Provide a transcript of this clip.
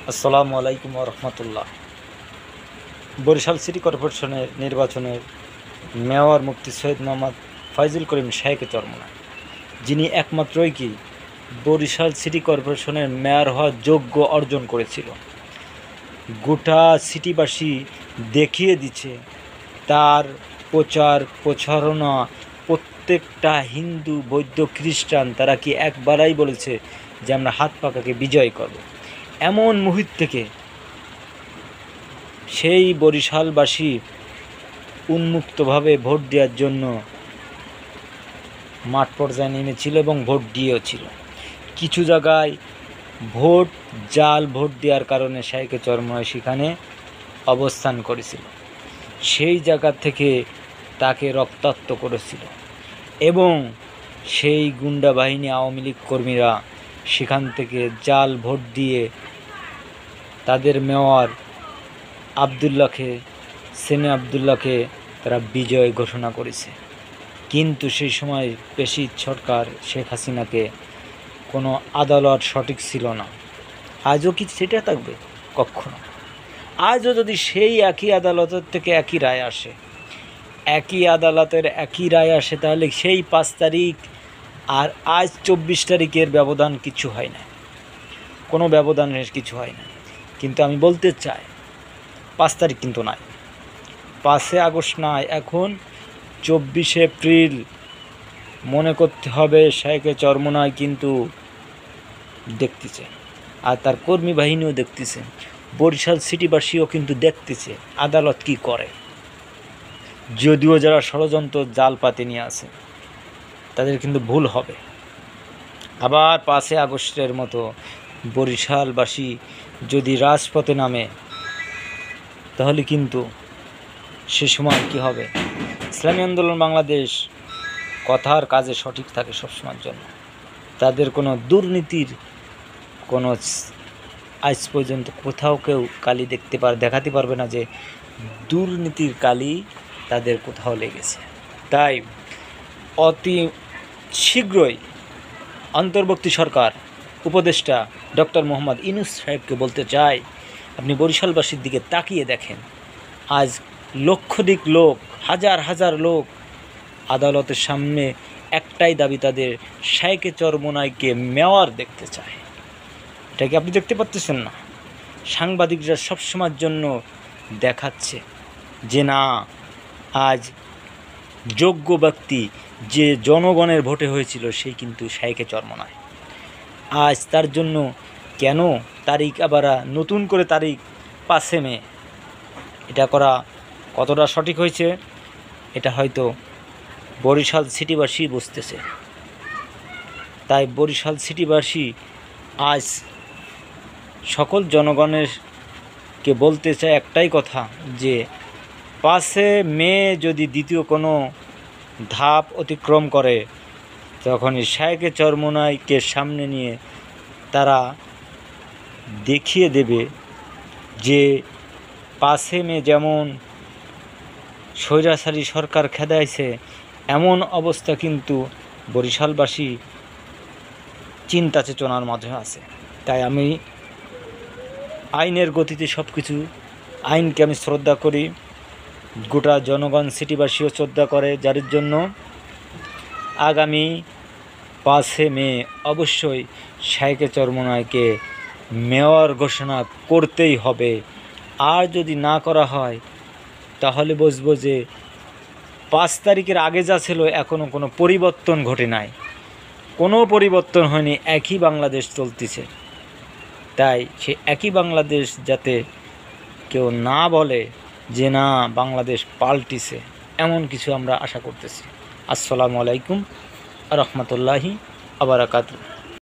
আসসালামু আলাইকুম রহমতুল্লাহ। বরিশাল সিটি কর্পোরেশনের নির্বাচনের মেয়র মুফতি সৈয়দ মোহাম্মদ ফয়জুল করিম শাহকে চরমোনাই, যিনি একমাত্রই কি বরিশাল সিটি কর্পোরেশনের মেয়র হওয়ার যোগ্য অর্জন করেছিল। গোটা সিটিবাসী দেখিয়ে দিচ্ছে তার প্রচার প্রচারণা। প্রত্যেকটা হিন্দু বৌদ্ধ খ্রিস্টান তারা কি একবারাই বলেছে যে আমরা হাত পাকাকে বিজয় করব। এমন মুহূর্ত থেকে সেই বরিশালবাসী উন্মুক্তভাবে ভোট দেওয়ার জন্য মাঠ পর্যায়ে নেমেছিল এবং ভোট দিয়েওছিল। কিছু জায়গায় ভোট জাল ভোট দেওয়ার কারণে শাহকে চরমোনাই সেখানে অবস্থান করেছিল। সেই জায়গা থেকে তাকে রক্তাক্ত করেছিল এবং সেই গুন্ডা বাহিনী আওয়ামী লীগ কর্মীরা সেখান থেকে জাল ভোট দিয়ে তাদের মেয়র সেনে আবদুল্লাহকে তারা বিজয় ঘোষণা করেছে। কিন্তু সেই সময় পেশির সরকার শেখ হাসিনাকে কোনো আদালত সঠিক ছিল না। আজও কি সেটা থাকবে? কখনো। আজও যদি সেই একই আদালতের থেকে একই রায় আসে, তাহলে সেই 5 তারিখ আর আজ 24 তারিখের ব্যবধান কিছু হয় না, কোনো ব্যবধানের কিছু হয় না। কিন্তু আমি বলতে চাই 5 তারিখ কিন্তু নাই, 5 আগস্ট নাই, এখন 24 এপ্রিল। মনে করতে হবে শাহকে চরমোনাই কিন্তু দেখতেছে, আর তার কর্মী বাহিনীও দেখতেছে, বরিশাল সিটিবাসীও কিন্তু দেখতেছে আদালত কি করে। যদিও যারা ষড়যন্ত্র জাল পাতে নিয়ে আসে তাদের কিন্তু ভুল হবে। আবার 5 আগস্টের মতো বরিশালবাসী যদি রাজপথে নামে তাহলে কিন্তু সে সময় কী হবে? ইসলামী আন্দোলন বাংলাদেশ কথার কাজে সঠিক থাকে সবসময়ের জন্য। তাদের কোনো দুর্নীতির কোনো আজ পর্যন্ত কোথাও কেউ কালি দেখাতে পারবে না যে দুর্নীতির কালি তাদের কোথাও লেগেছে। তাই অতি শীঘ্রই অন্তর্বর্তী সরকার উপদেষ্টা ডক্টর মোহাম্মদ ইউনূস সাহেবকে বলতে চাই, আপনি বরিশালবাসীর দিকে তাকিয়ে দেখেন। আজ লক্ষাধিক লোক, হাজার হাজার লোক আদালতের সামনে একটাই দাবি, তাদের শাহকে চরমোনাইকে মেয়র দেখতে চায়। এটা কি আপনি দেখতে পাচ্ছেন না? সাংবাদিকরা সবসময়ের জন্য দেখাচ্ছে যে না, আজ যোগ্য ব্যক্তি যে জনগণের ভোটে হয়েছিল সেই কিন্তু শাহকে চরমোনাই। আজ তার জন্য কেন তারিখ আবার নতুন করে তারিখ 5 মে, এটা করা কতটা সঠিক হয়েছে এটা হয়তো বরিশাল সিটিবাসী বুঝতেছে। তাই বরিশাল সিটিবাসী আজ সকল জনগণেরকে বলতে চায় একটাই কথা, যে 5 মে যদি দ্বিতীয় কোনো ধাপ অতিক্রম করে তখনই শাহকে চরমোনাইকে সামনে নিয়ে তারা দেখিয়ে দেবে যে 5 মে যেমন স্বৈরাচারী সরকার খেদাইছে, এমন অবস্থা কিন্তু বরিশালবাসী চিন্তা চেতনার মাঝে আছে। তাই আমি আইনের গতিতে সব কিছু, আইনকে আমি শ্রদ্ধা করি, গোটা জনগণ সিটিবাসীও শ্রদ্ধা করে, যার জন্য আগামী 5 মে অবশ্যই শাহকে চরমোনাইকে মেয়র ঘোষণা করতেই হবে। আর যদি না করা হয় তাহলে বুঝবো যে 5 তারিখের আগে যা ছিল এখনও কোনো পরিবর্তন ঘটে নাই, কোনো পরিবর্তন হয়নি, একই বাংলাদেশ চলতেছে। তাই সে একই বাংলাদেশ যাতে কেউ না বলে যে না বাংলাদেশ পাল্টিছে, এমন কিছু আমরা আশা করতেছি। আসসালামু আলাইকুম রহমতুল্লাহি ওয়া বারাকাতুহু।